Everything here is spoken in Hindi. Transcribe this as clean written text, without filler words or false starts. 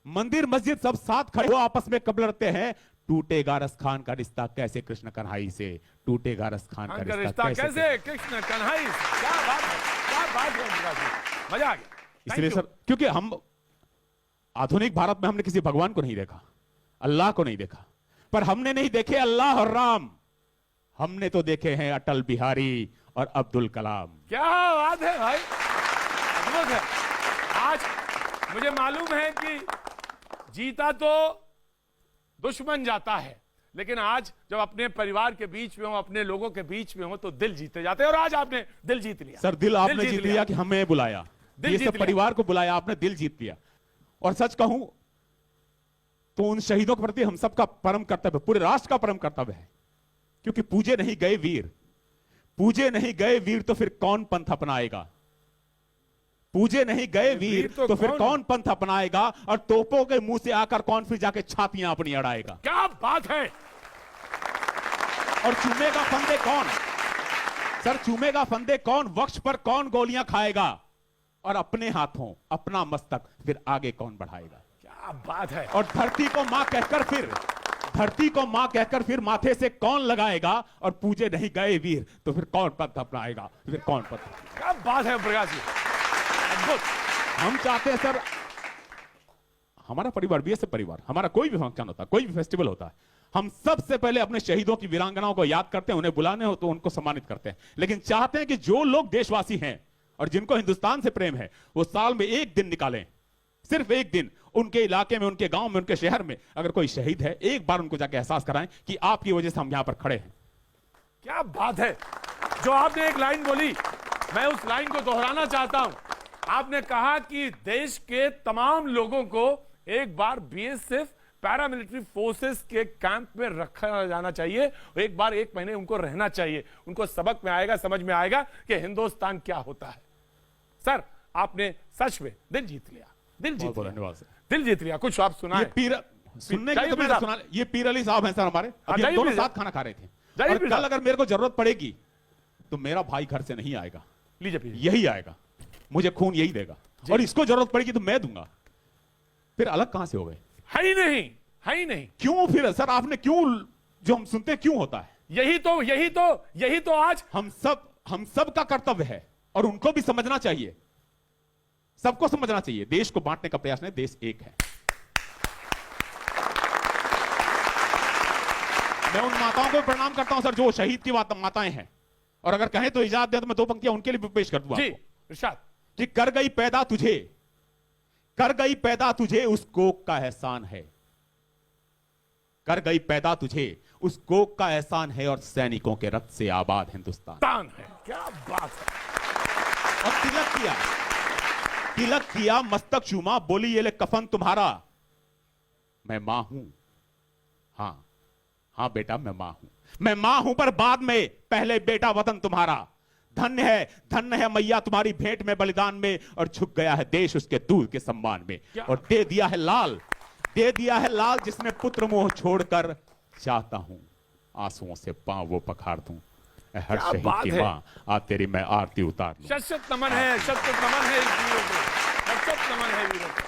मंदिर मस्जिद सब साथ खड़े हो आपस में कब लड़ते हैं। टूटेगा रस खान का रिश्ता कैसे कृष्ण कन्हई से, टूटेगा रस खान का रिश्ता कैसे कृष्ण कन्हई से। क्या बात है, क्या बात है, मजा आ गया। इसलिए सर, क्योंकि हम आधुनिक भारत में हमने किसी भगवान को नहीं देखा, अल्लाह को नहीं देखा, पर हमने नहीं देखे अल्लाह और राम, हमने तो देखे हैं अटल बिहारी और अब्दुल कलाम। क्या बात है भाई, अद्भुत है। आज मुझे मालूम है कि जीता तो दुश्मन जाता है, लेकिन आज जब अपने परिवार के बीच में हो, अपने लोगों के बीच में हो, तो दिल जीते जाते हैं। और आज आपने दिल जीत लिया सर। दिल आपने जीत लिया कि हमें बुलाया, ये सब परिवार को बुलाया, आपने दिल जीत लिया। और सच कहूं तो उन शहीदों के प्रति हम सबका परम कर्तव्य, पूरे राष्ट्र का परम कर्तव्य है, क्योंकि पूजे नहीं गए वीर, पूजे नहीं गए वीर तो फिर कौन पंथ अपनाएगा, पूजे नहीं गए वीर तो फिर कौन पंथ अपनाएगा, और तोपों के मुंह से आकर कौन फिर जाके छातियां अपनी अड़ाएगा। क्या बात है। और चूमेगा फंदे कौन सर, चूमेगा फंदे कौन, वक्ष पर कौन गोलियां खाएगा, और अपने हाथों अपना मस्तक फिर आगे कौन बढ़ाएगा। क्या बात है। और धरती को मां कहकर फिर, धरती को मां कहकर फिर माथे से कौन लगाएगा, और पूजे नहीं गए वीर तो फिर कौन पंथ अपनाएगा, फिर कौन पंथ। क्या बात है प्रकाश जी, अद्भुत। हम चाहते हैं सर, हमारा परिवार बीएसएफ परिवार, हमारा कोई भी फंक्शन होता है, कोई भी फेस्टिवल होता है, हम सबसे पहले अपने शहीदों की वीरांगनाओं को याद करते हैं, उन्हें बुलाने हो तो उनको सम्मानित करते हैं, लेकिन चाहते हैं कि जो लोग देशवासी हैं और जिनको हिंदुस्तान से प्रेम है, वो साल में एक दिन निकालें, सिर्फ एक दिन, उनके इलाके में, उनके गांव में, उनके शहर में अगर कोई शहीद है, एक बार उनको जाके एहसास कराएं कि आपकी वजह से हम यहां पर खड़े हैं। क्या बात है। जो आपने एक लाइन बोली, मैं उस लाइन को दोहराना चाहता हूं। आपने कहा कि देश के तमाम लोगों को एक बार बीएसएफ पैरामिलिट्री फोर्सेस के कैंप में रखा जाना चाहिए, एक बार 1 महीने उनको रहना चाहिए, उनको सबक में आएगा, समझ में आएगा कि हिंदुस्तान क्या होता है। सर, आपने सच में दिल जीत लिया, दिल जीत लिया, दिल जीत लिया। कुछ आप सुनाए। सुनने के तो मैंने सुना, ये पीर अली साहब हैं सर हमारे, अभी हम दोनों साथ खाना खा रहे थे, और कल अगर मेरे को जरूरत पड़ेगी तो मेरा भाई घर से नहीं आएगा, लीजिए यही आएगा, मुझे खून यही देगा, और इसको जरूरत पड़ेगी तो मैं दूंगा। फिर अलग कहां से हो गए। है ही नहीं, है ही नहीं। क्यों फिर सर, आपने क्यों, जो हम सुनते हैं क्यों होता है। यही तो आज हम सब का कर्तव्य है, और उनको भी समझना चाहिए, सबको समझना चाहिए। देश को बांटने का प्रयास नहीं, देश एक है। मैं उन माताओं को प्रणाम करता हूं सर, जो शहीद की माताएं हैं, और अगर कहें तो इजाजत दे तो मैं 2 पंक्तियां उनके लिए भी पेश कर दूंगा जी इरशाद। कि कर गई पैदा तुझे, कर गई पैदा तुझे उस कोक का एहसान है, कर गई पैदा तुझे उस कोक का एहसान है, और सैनिकों के रक्त से आबाद हिंदुस्तान है। क्या बात है। और तिलक किया, तिलक किया, मस्तक चूमा, बोली ये ले कफन तुम्हारा, मैं मां हूं, हां हां बेटा मैं मां हूं, मैं मां हूं, पर बाद में पहले बेटा वतन तुम्हारा। धन्य है मैया तुम्हारी भेंट में बलिदान में, और झुक गया है देश उसके दूध के सम्मान में, और दे दिया है लाल जिसने पुत्र मोह छोड़कर, चाहता हूं आंसुओं से पांव वो पखार दूं, हर शहीद की मां आ तेरी मैं आरती उतार लूं। शत नमन है, शत नमन है वीरों को, शत नमन है वीरों को।